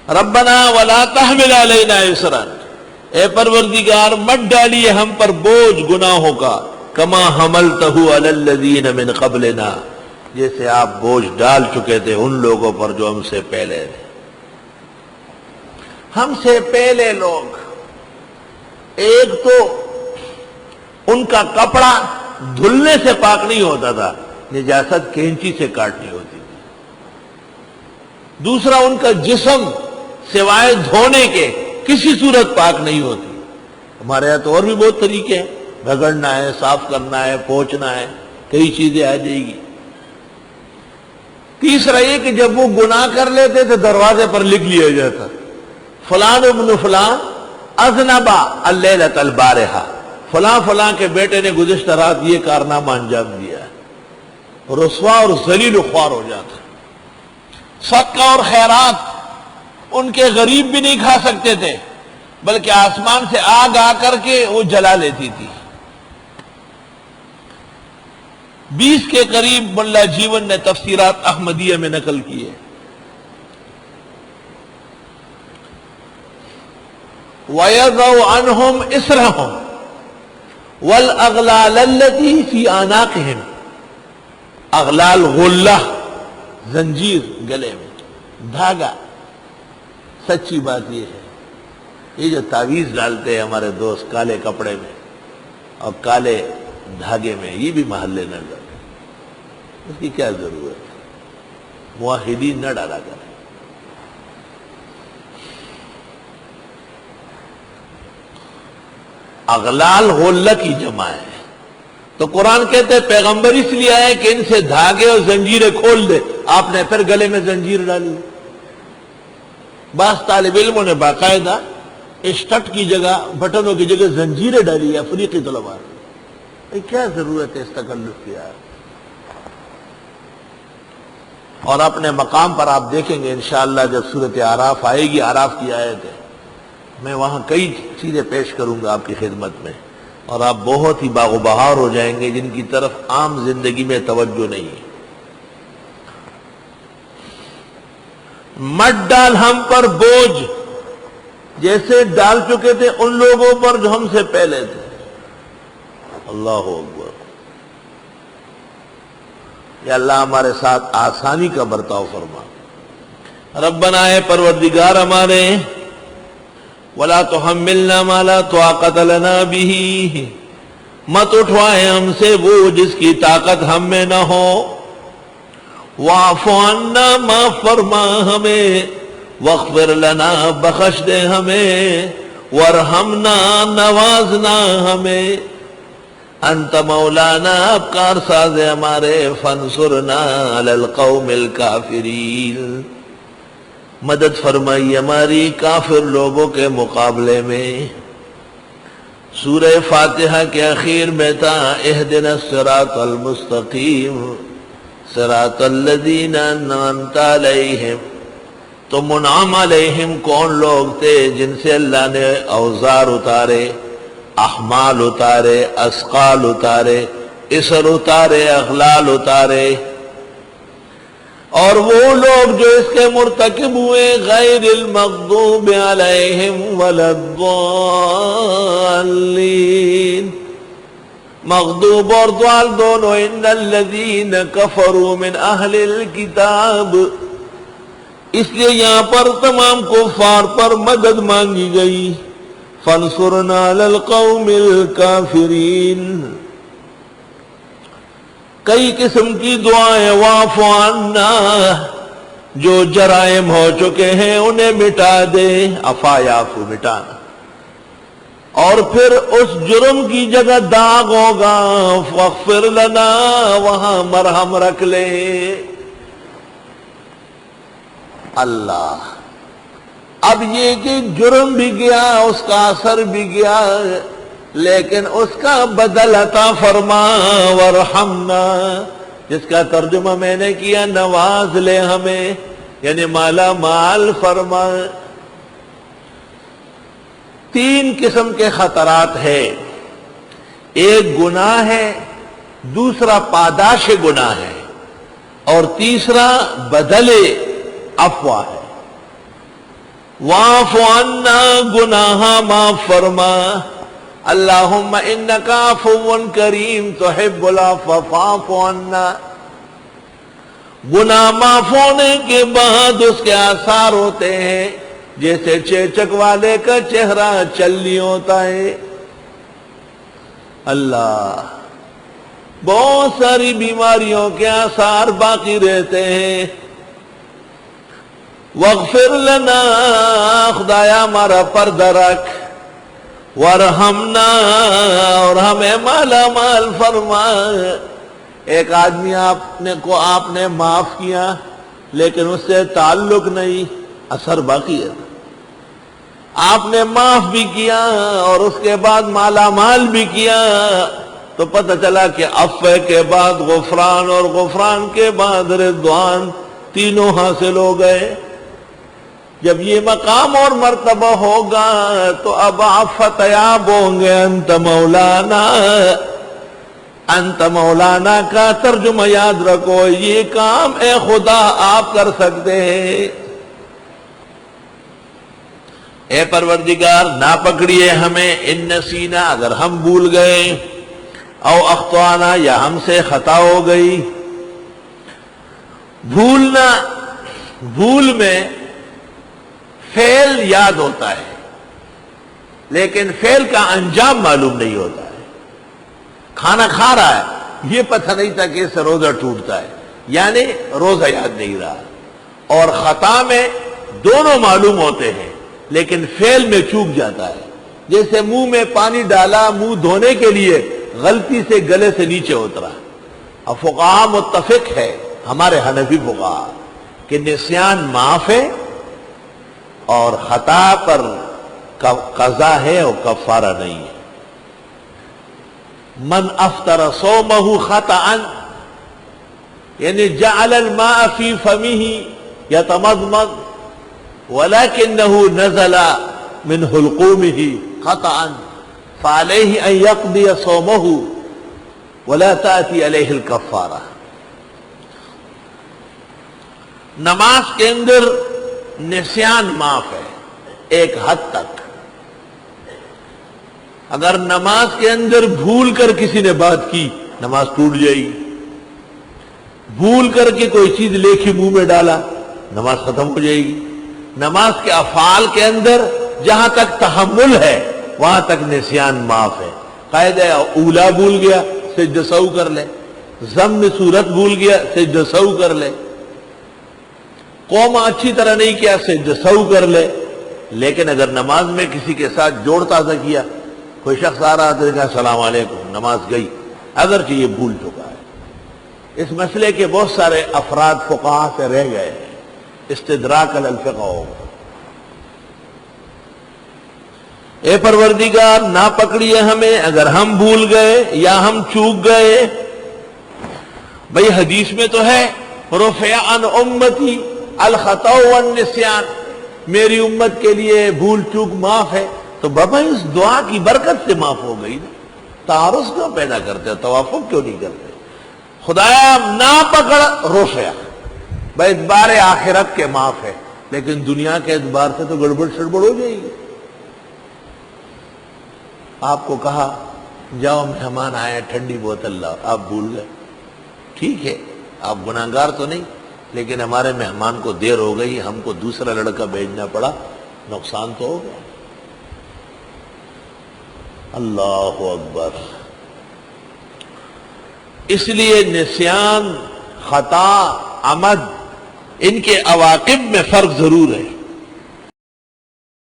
ربنا ولا تحمل علینا اسرا، اے پروردگار مت ڈالیے ہم پر بوجھ گناہوں کا، کما حملتہ علی الذین من قبلنا، جیسے آپ بوجھ ڈال چکے تھے ان لوگوں پر جو ہم سے پہلے تھے۔ ہم سے پہلے لوگ، ایک تو ان کا کپڑا دھلنے سے پاک نہیں ہوتا تھا، نجاست کینچی سے کاٹنی ہوتی تھی۔ دوسرا ان کا جسم سوائے دھونے کے کسی صورت پاک نہیں ہوتی۔ ہمارے یہاں تو اور بھی بہت طریقے ہیں، رگڑنا ہے، صاف کرنا ہے، پوچھنا ہے، کئی چیزیں آ جائے گی۔ تیسرا یہ کہ جب وہ گناہ کر لیتے تو دروازے پر لکھ لیا جاتا، فلان ابن فلان اذنب اللیلۃ البارحہ، فلاں فلاں کے بیٹے نے گزشتہ رات یہ کارنامہ انجام دیا ہے، رسوا اور ذلیل و خوار ہو جاتا۔ صدقہ اور خیرات ان کے غریب بھی نہیں کھا سکتے تھے، بلکہ آسمان سے آگ آ کر کے وہ جلا لیتی تھی۔ 20 کے قریب ملا جیون نے تفسیرات احمدیہ میں نقل کی ہے۔ وَيَضَعُ عَنْهُمْ إِسْرَهُمْ وَالْأَغْلَالَ الَّتِي فِي أَعْنَاقِهِمْ، اغلال غلہ، زنجیر گلے میں، دھاگا۔ سچی بات یہ ہے، یہ جو تعویذ ڈالتے ہیں ہمارے دوست کالے کپڑے میں اور کالے دھاگے میں، یہ بھی محل نظر ہے، اس کی کیا ضرورت ہے؟ موحدین نہ ڈالا کریں۔ اغلال غلہ کی جمع ہے، تو قرآن کہتے ہیں پیغمبر اس لیے آئے کہ ان سے دھاگے اور زنجیریں کھول دے، آپ نے پھر گلے میں زنجیر ڈالی۔ بعض طالب علموں نے باقاعدہ اسٹٹ کی جگہ، بٹنوں کی جگہ زنجیریں ڈالی، افریقی طلباء نے۔ کیا ضرورت ہے اس تکلف کی یار؟ اور اپنے مقام پر آپ دیکھیں گے انشاءاللہ جب سورۃ اعراف آئے گی، اعراف کی آیت ہے، میں وہاں کئی چیزیں پیش کروں گا آپ کی خدمت میں، اور آپ بہت ہی باغ و بہار ہو جائیں گے جن کی طرف عام زندگی میں توجہ نہیں ہے۔ مت ڈال ہم پر بوجھ، جیسے ڈال چکے تھے ان لوگوں پر جو ہم سے پہلے تھے۔ اللہ اکبر۔ یا اللہ ہمارے ساتھ آسانی کا برتاؤ فرما۔ ربنا اے پروردگار ہمارے، وَلَا تُحَمِّلْنَا مَا لَا طَاقَةَ لَنَا بِهِ، مت اٹھوائے ہم سے وہ جس کی طاقت ہم میں نہ ہو۔ وَاعْفُ عَنَّا، معاف فرما ہمیں، وَاغْفِرْ لَنَا، بخش دے ہمیں، وَارْحَمْنَا، نوازنا ہمیں، انت مولانا، اب کار ساز ہمارے، فانصرنا علی القوم الکافرین، مدد فرمائی ہماری کافر لوگوں کے مقابلے میں۔ سورہ فاتحہ کے اخیر میں تھا اہدنا الصراط المستقیم صراط الذین انعمت علیہم، تو منعم علیہم کون لوگ تھے؟ جن سے اللہ نے اوزار اتارے، احمال اتارے، اثقال اتارے، اسر اتارے، اغلال اتارے، اور وہ لوگ جو اس کے مرتکب ہوئے، غیر المغضوب علیہم ولا الضالین، مغضوب اور ضال دونوں۔ ان الذین کفروا من اہل الکتاب، اس لیے یہاں پر تمام کفار پر مدد مانگی گئی۔ فانصرنا علی القوم الکافرین، کئی قسم کی دعائیں۔ واعف عنا، جو جرائم ہو چکے ہیں انہیں مٹا دے، عفا یعفو، مٹانا، اور پھر اس جرم کی جگہ داغ ہوگا، فاغفر لنا، وہاں مرہم رکھ لے۔ اللہ، اب یہ کہ جرم بھی گیا، اس کا اثر بھی گیا، لیکن اس کا بدل عطا فرما، ورحمنا، جس کا ترجمہ میں نے کیا نواز لے ہمیں، یعنی مالا مال فرما۔ 3 قسم کے خطرات ہے، ایک گناہ ہے، دوسرا پاداش گناہ ہے، اور تیسرا بدل عفو ہے۔ واعف عنا گناہ معاف فرما، اللہم انک عفو کریم تحب العفو فاعف عنا۔ گناہ معاف ہونے کے بعد اس کے آثار ہوتے ہیں، جیسے چیچک والے کا چہرہ چلنی ہوتا ہے۔ اللہ، بہت ساری بیماریوں کے آثار باقی رہتے ہیں۔ واغفر لنا، خدایا ہمارا پردہ رکھ، وارحمنا، اور ہمیں مالا مال فرما۔ ایک آدمی آپ نے معاف کیا لیکن اس سے تعلق نہیں، اثر باقی ہے۔ آپ نے معاف بھی کیا اور اس کے بعد مالا مال بھی کیا، تو پتہ چلا کہ عفو کے بعد غفران اور غفران کے بعد رضوان، تینوں حاصل ہو گئے۔ جب یہ مقام اور مرتبہ ہوگا تو اب آپ فتیاب ہوں گے۔ انت مولانا، انت مولانا کا ترجمہ یاد رکھو، یہ کام اے خدا آپ کر سکتے ہیں۔ اے پروردگار نہ پکڑیے ہمیں، ان نسینا، اگر ہم بھول گئے، او اخطانا، یا ہم سے خطا ہو گئی۔ بھولنا، بھول میں فعل یاد ہوتا ہے لیکن فعل کا انجام معلوم نہیں ہوتا ہے۔ کھانا کھا رہا ہے، یہ پتہ نہیں تھا کہ اس سے روزہ ٹوٹتا ہے، یعنی روزہ یاد نہیں رہا۔ اور خطا میں دونوں معلوم ہوتے ہیں لیکن فعل میں چوک جاتا ہے۔ جیسے منہ میں پانی ڈالا منہ دھونے کے لیے، غلطی سے گلے سے نیچے اترا۔ اب فقہاء متفق ہے، ہمارے حنفی فقہاء، کہ نسیان معاف ہے اور خطا پر قضا ہے اور کفارہ نہیں ہے۔ من افطر صومہ خطأ، یعنی جعل الماء فی فمہ یتمضمض ولكنه نزل من حلقومه خطأ فعليه ان يقضي صومه ولا تأتي عليه الكفارہ۔ نماز کے اندر نسیان معاف ہے ایک حد تک۔ اگر نماز کے اندر بھول کر کسی نے بات کی، نماز ٹوٹ جائے گی۔ بھول کر کے کوئی چیز لیکھی منہ میں ڈالا، نماز ختم ہو جائے گی۔ نماز کے افعال کے اندر جہاں تک تحمل ہے وہاں تک نسیان معاف ہے۔ قاعدہ اولا بھول گیا، سجدہ سہو کر لے۔ ضم صورت بھول گیا، سجدہ سہو کر لے۔ قوما اچھی طرح نہیں کیا، سجدہ سہو کر لے۔ لیکن اگر نماز میں کسی کے ساتھ جوڑ تازہ کیا، کوئی شخص آ رہا تو کہا السلام علیکم، نماز گئی، اگرچہ یہ بھول چکا ہے۔ اس مسئلے کے بہت سارے افراد فقہاء سے رہ گئے ہیں، استدراک علی الفقہ ہوگا۔ اے پروردگار نہ پکڑیے ہمیں اگر ہم بھول گئے یا ہم چوک گئے۔ بھئی حدیث میں تو ہے رفع عن امتی الخطأ والنسیان، میری امت کے لیے بھول چوک معاف ہے۔ تو بابا اس دعا کی برکت سے معاف ہو گئی نا، تعارض کیوں پیدا کرتے، توافق کیوں نہیں کرتے؟ خدایا نہ پکڑ رفع، بھئی اعتبار آخرت کے معاف ہے، لیکن دنیا کے اعتبار سے تو گڑبڑ شڑبڑ ہو جائے گی۔ آپ کو کہا جاؤ مہمان آئے ٹھنڈی بوتل لاؤ، آپ بھول گئے، ٹھیک ہے آپ گناہگار تو نہیں، لیکن ہمارے مہمان کو دیر ہو گئی، ہم کو دوسرا لڑکا بھیجنا پڑا، نقصان تو ہو گیا۔ اللہ اکبر۔ اس لیے نسیان، خطا، عمد، ان کے عواقب میں فرق ضرور ہے۔